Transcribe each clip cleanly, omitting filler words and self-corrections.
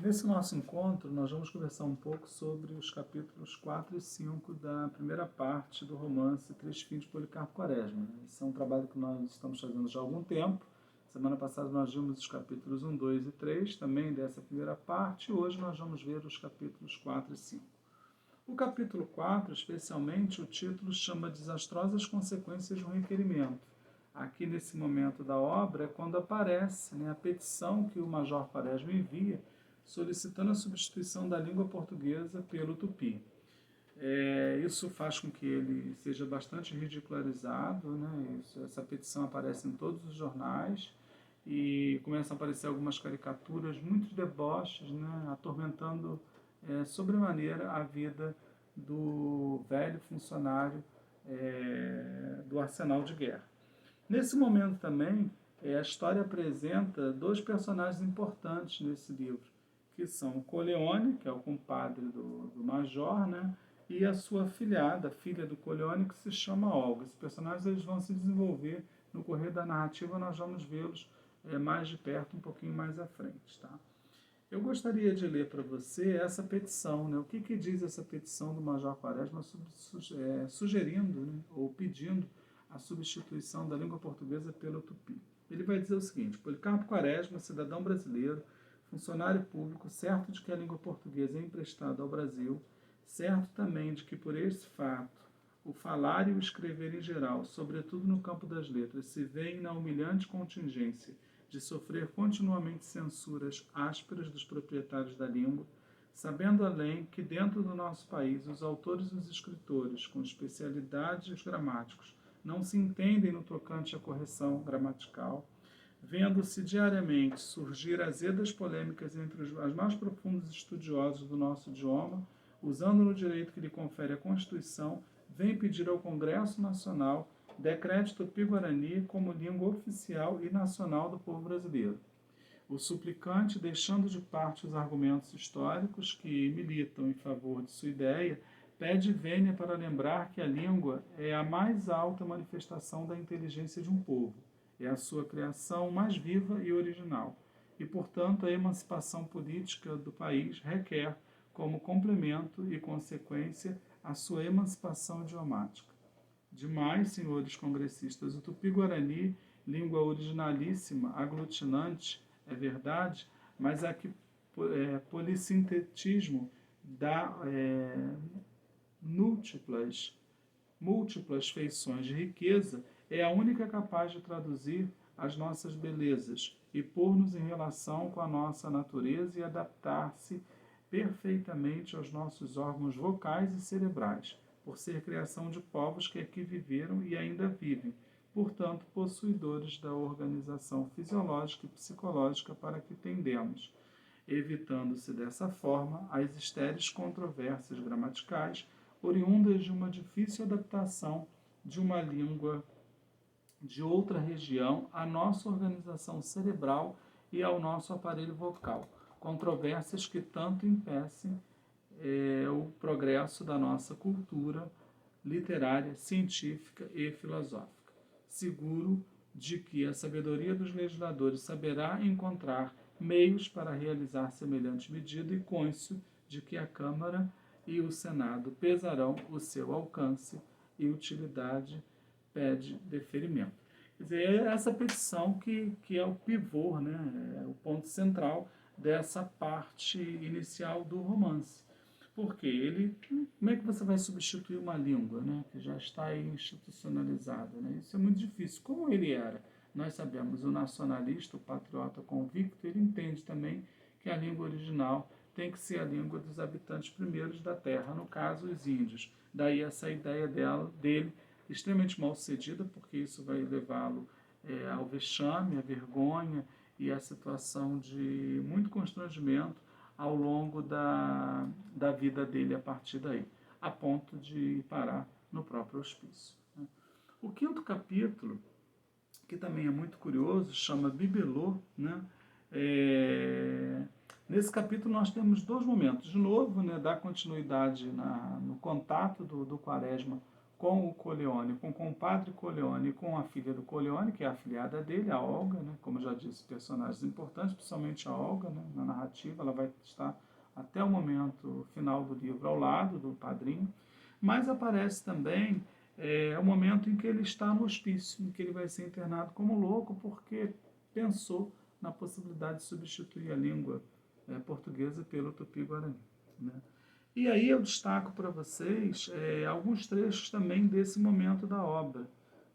Nesse nosso encontro, nós vamos conversar um pouco sobre os capítulos 4 e 5 da primeira parte do romance Três Filhos de Policarpo Quaresma. Esse é um trabalho que nós estamos fazendo já há algum tempo. Semana passada nós vimos os capítulos 1, 2 e 3, também dessa primeira parte, e hoje nós vamos ver os capítulos 4 e 5. O capítulo 4, especialmente, o título chama Desastrosas Consequências do Requerimento. Aqui nesse momento da obra é quando aparece a petição que o Major Quaresma envia solicitando a substituição da língua portuguesa pelo tupi. Isso faz com que ele seja bastante ridicularizado, né? Essa petição aparece em todos os jornais e começam a aparecer algumas caricaturas, muitos deboches, né? Atormentando sobremaneira a vida do velho funcionário do arsenal de guerra. Nesse momento também, a história apresenta dois personagens importantes nesse livro, que são o Coleone, que é o compadre do Major, né? E a sua filhada, filha do Coleone, que se chama Olga. Esses personagens eles vão se desenvolver no correr da narrativa, nós vamos vê-los mais de perto, um pouquinho mais à frente. Tá? Eu gostaria de ler para você essa petição. Né? O que diz essa petição do Major Quaresma sugerindo, né? Ou pedindo a substituição da língua portuguesa pelo tupi. Ele vai dizer o seguinte: Policarpo Quaresma, cidadão brasileiro, funcionário público, certo de que a língua portuguesa é emprestada ao Brasil, certo também de que por esse fato o falar e o escrever em geral, sobretudo no campo das letras, se veem na humilhante contingência de sofrer continuamente censuras ásperas dos proprietários da língua, sabendo além que dentro do nosso país os autores e os escritores com especialidades gramáticos não se entendem no tocante à correção gramatical, vendo-se diariamente surgir azedas polêmicas entre os mais profundos estudiosos do nosso idioma, usando no direito que lhe confere a Constituição, vem pedir ao Congresso Nacional decrete Tupi-Guarani como língua oficial e nacional do povo brasileiro. O suplicante, deixando de parte os argumentos históricos que militam em favor de sua ideia, pede vênia para lembrar que a língua é a mais alta manifestação da inteligência de um povo, é a sua criação mais viva e original, e, portanto, a emancipação política do país requer, como complemento e consequência, a sua emancipação idiomática. Demais, senhores congressistas, o tupi-guarani, língua originalíssima, aglutinante, é verdade, mas a que polissintetismo dá múltiplas feições de riqueza, é a única capaz de traduzir as nossas belezas e pôr-nos em relação com a nossa natureza e adaptar-se perfeitamente aos nossos órgãos vocais e cerebrais, por ser criação de povos que aqui viveram e ainda vivem, portanto, possuidores da organização fisiológica e psicológica para que tendemos, evitando-se dessa forma as estéreis controvérsias gramaticais oriundas de uma difícil adaptação de uma língua de outra região à nossa organização cerebral e ao nosso aparelho vocal, controvérsias que tanto impedem o progresso da nossa cultura literária, científica e filosófica. Seguro de que a sabedoria dos legisladores saberá encontrar meios para realizar semelhante medida e cônscio de que a Câmara e o Senado pesarão o seu alcance e utilidade pede deferimento. Quer dizer, é essa petição que é o pivô, né, é o ponto central dessa parte inicial do romance. Porque como é que você vai substituir uma língua, né, que já está institucionalizada? Né? Isso é muito difícil. Como ele era? Nós sabemos, o nacionalista, o patriota convicto, ele entende também que a língua original tem que ser a língua dos habitantes primeiros da terra, no caso, os índios. Daí essa ideia dele extremamente mal sucedida, porque isso vai levá-lo ao vexame, à vergonha e à situação de muito constrangimento ao longo da vida dele a partir daí, a ponto de parar no próprio hospício. Né? O quinto capítulo, que também é muito curioso, chama Bibelô, né? Nesse capítulo nós temos dois momentos. De novo, né, dar continuidade no contato do Quaresma com o Corleone, com o compadre Corleone e com a filha do Corleone, que é a afilhada dele, a Olga, né? Como eu já disse, personagens importantes, principalmente a Olga, né? Na narrativa, ela vai estar até o momento final do livro ao lado do padrinho, mas aparece também o momento em que ele está no hospício, em que ele vai ser internado como louco, porque pensou na possibilidade de substituir a língua portuguesa pelo tupi-guarani. Né? E aí eu destaco para vocês alguns trechos também desse momento da obra.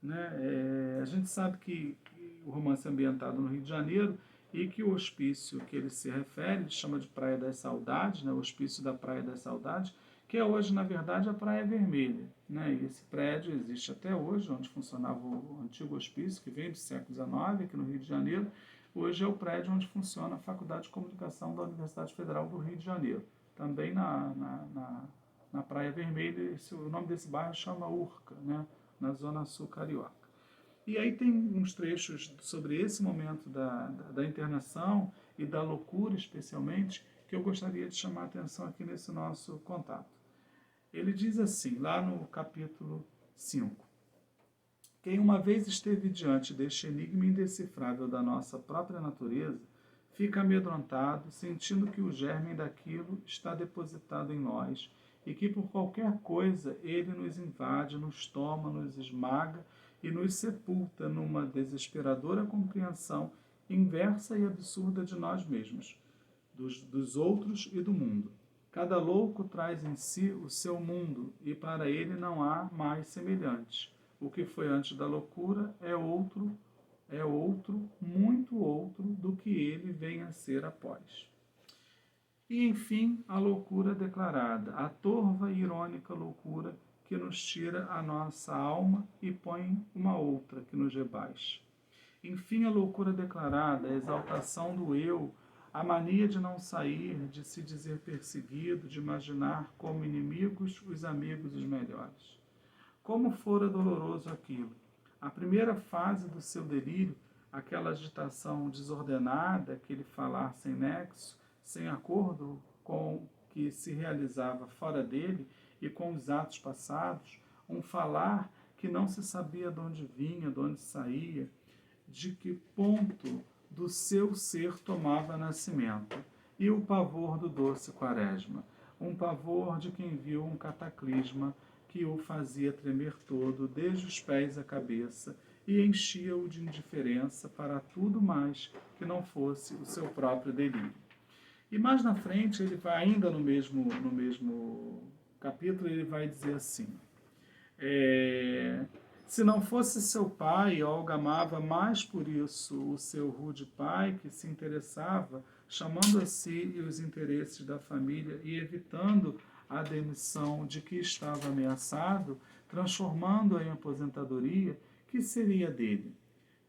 Né? A gente sabe que o romance é ambientado no Rio de Janeiro e que o hospício que ele se refere, ele chama de Praia das Saudades, né? O hospício da Praia das Saudades, que é hoje, na verdade, a Praia Vermelha. Né? E esse prédio existe até hoje, onde funcionava o antigo hospício, que veio do século XIX, aqui no Rio de Janeiro. Hoje é o prédio onde funciona a Faculdade de Comunicação da Universidade Federal do Rio de Janeiro. Também na Praia Vermelha, o nome desse bairro chama Urca, né? Na Zona Sul Carioca. E aí tem uns trechos sobre esse momento da internação e da loucura, especialmente, que eu gostaria de chamar a atenção aqui nesse nosso contato. Ele diz assim, lá no capítulo 5. Quem uma vez esteve diante deste enigma indecifrável da nossa própria natureza, fica amedrontado, sentindo que o germe daquilo está depositado em nós e que por qualquer coisa ele nos invade, nos toma, nos esmaga e nos sepulta numa desesperadora compreensão inversa e absurda de nós mesmos, dos outros e do mundo. Cada louco traz em si o seu mundo e para ele não há mais semelhantes. O que foi antes da loucura é outro, muito outro do que ele vem a ser após. E, enfim, a loucura declarada, a torva e irônica loucura que nos tira a nossa alma e põe uma outra que nos rebaixa. Enfim, a loucura declarada, a exaltação do eu, a mania de não sair, de se dizer perseguido, de imaginar como inimigos os amigos os melhores. Como fora doloroso aquilo! A primeira fase do seu delírio, aquela agitação desordenada, aquele falar sem nexo, sem acordo com o que se realizava fora dele e com os atos passados, um falar que não se sabia de onde vinha, de onde saía, de que ponto do seu ser tomava nascimento, e o pavor do doce quaresma, um pavor de quem viu um cataclisma que o fazia tremer todo, desde os pés à cabeça, e enchia-o de indiferença para tudo mais que não fosse o seu próprio delírio. E mais na frente, ele vai ainda no mesmo capítulo, ele vai dizer assim, se não fosse seu pai, Olga amava mais por isso o seu rude pai, que se interessava, chamando a si os interesses da família e evitando a demissão de que estava ameaçado, transformando-a em aposentadoria, que seria dele?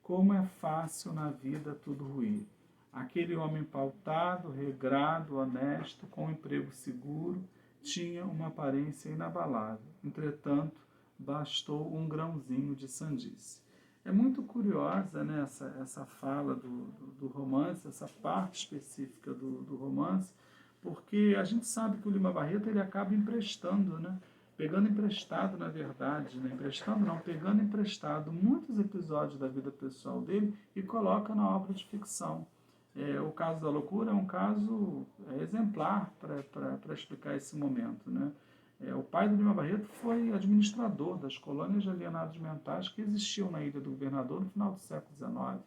Como é fácil na vida tudo ruir. Aquele homem pautado, regrado, honesto, com um emprego seguro, tinha uma aparência inabalável. Entretanto, bastou um grãozinho de sandice. É muito curiosa, né, essa fala do romance, essa parte específica do romance, porque a gente sabe que o Lima Barreto ele acaba emprestando, né, pegando emprestado, na verdade, né, emprestando não, pegando emprestado muitos episódios da vida pessoal dele e coloca na obra de ficção. O caso da loucura é um caso exemplar para explicar esse momento, né? O pai do Lima Barreto foi administrador das colônias de alienados mentais que existiam na Ilha do Governador no final do século XIX.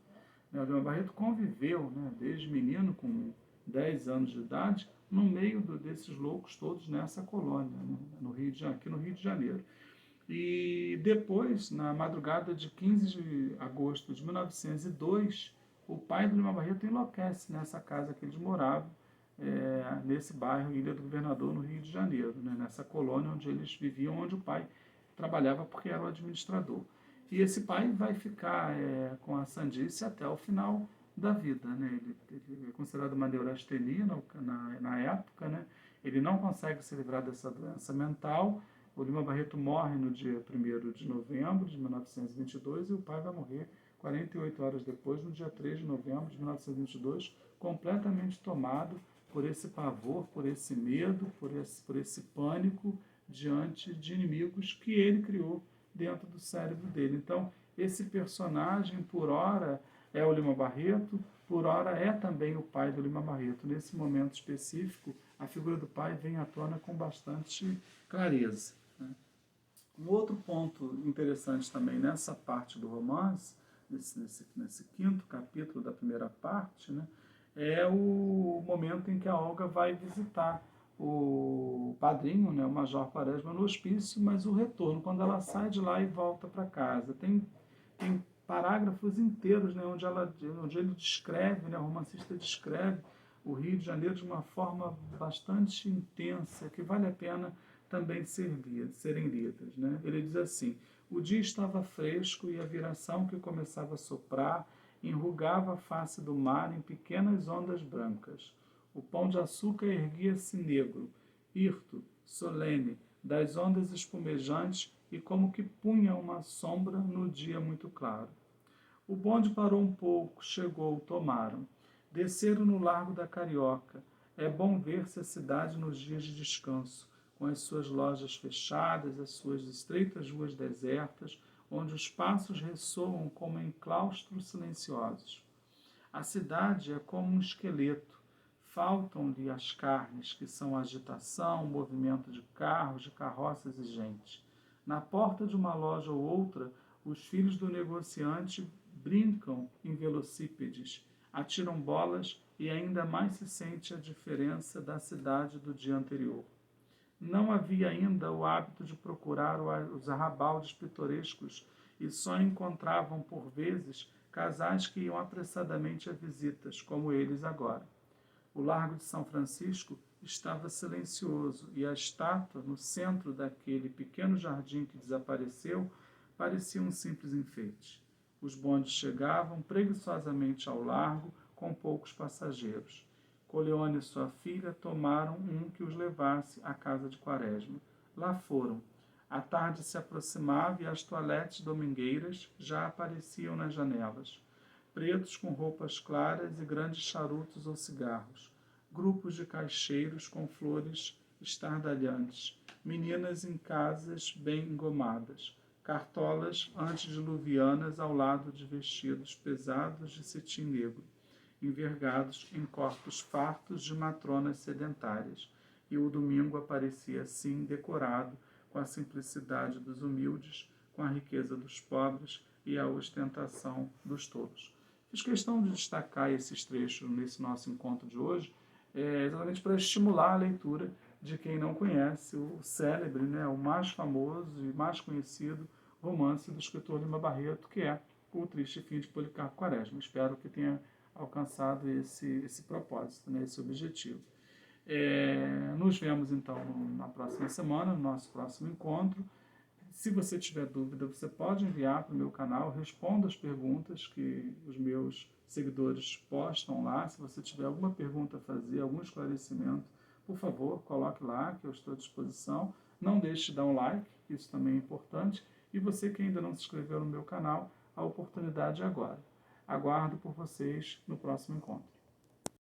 O Lima Barreto conviveu, né, desde menino, com 10 anos de idade, no meio desses loucos todos nessa colônia, né, aqui no Rio de Janeiro. E depois, na madrugada de 15 de agosto de 1902, o pai do Lima Barreto enlouquece nessa casa que eles moravam, nesse bairro Ilha do Governador, no Rio de Janeiro, né, nessa colônia onde eles viviam, onde o pai trabalhava porque era o administrador. E esse pai vai ficar com a sandice até o final da vida. Né? Ele é considerado uma neurastenia na época. Né? Ele não consegue se livrar dessa doença mental. O Lima Barreto morre no dia 1º de novembro de 1922 e o pai vai morrer 48 horas depois, no dia 3 de novembro de 1922, completamente tomado por esse pavor, por esse medo, por esse pânico diante de inimigos que ele criou dentro do cérebro dele. Então, esse personagem, por hora, é o Lima Barreto, por hora é também o pai do Lima Barreto. Nesse momento específico, a figura do pai vem à tona com bastante clareza. Um outro ponto interessante também nessa parte do romance, nesse quinto capítulo da primeira parte, né, é o momento em que a Olga vai visitar o padrinho, né, o Major Quaresma, no hospício, mas o retorno, quando ela sai de lá e volta para casa. Tem parágrafos inteiros, né, onde ele descreve, né, o romancista descreve o Rio de Janeiro de uma forma bastante intensa, que vale a pena também serem lidas. Né? Ele diz assim: o dia estava fresco e a viração que começava a soprar enrugava a face do mar em pequenas ondas brancas. O pão de açúcar erguia-se negro, hirto, solene, das ondas espumejantes e como que punha uma sombra no dia muito claro. O bonde parou um pouco, chegou, tomaram. Desceram no Largo da Carioca. É bom ver-se a cidade nos dias de descanso, com as suas lojas fechadas, as suas estreitas ruas desertas, onde os passos ressoam como em claustros silenciosos. A cidade é como um esqueleto. Faltam-lhe as carnes, que são agitação, movimento de carros, de carroças e gente. Na porta de uma loja ou outra, os filhos do negociante brincam em velocípedes, atiram bolas e ainda mais se sente a diferença da cidade do dia anterior. Não havia ainda o hábito de procurar os arrabaldes pitorescos e só encontravam, por vezes, casais que iam apressadamente a visitas, como eles agora. O Largo de São Francisco estava silencioso e a estátua, no centro daquele pequeno jardim que desapareceu, parecia um simples enfeite. Os bondes chegavam preguiçosamente ao largo, com poucos passageiros. Coleone e sua filha tomaram um que os levasse à casa de Quaresma. Lá foram. A tarde se aproximava e as toaletes domingueiras já apareciam nas janelas. Pretos com roupas claras e grandes charutos ou cigarros. Grupos de caixeiros com flores estardalhantes. Meninas em casas bem engomadas. Cartolas antediluvianas ao lado de vestidos pesados de cetim negro, envergados em corpos fartos de matronas sedentárias. E o domingo aparecia assim, decorado, com a simplicidade dos humildes, com a riqueza dos pobres e a ostentação dos tolos. Fiz questão de destacar esses trechos nesse nosso encontro de hoje, exatamente para estimular a leitura de quem não conhece o célebre, né, o mais famoso e mais conhecido romance do escritor Lima Barreto, que é O Triste Fim de Policarpo Quaresma. Espero que tenha alcançado esse propósito, né, esse objetivo. Nos vemos então na próxima semana, no nosso próximo encontro. Se você tiver dúvida, você pode enviar para o meu canal, respondo as perguntas que os meus seguidores postam lá. Se você tiver alguma pergunta a fazer, algum esclarecimento, por favor, coloque lá, que eu estou à disposição. Não deixe de dar um like, isso também é importante. E você que ainda não se inscreveu no meu canal, a oportunidade é agora. Aguardo por vocês no próximo encontro.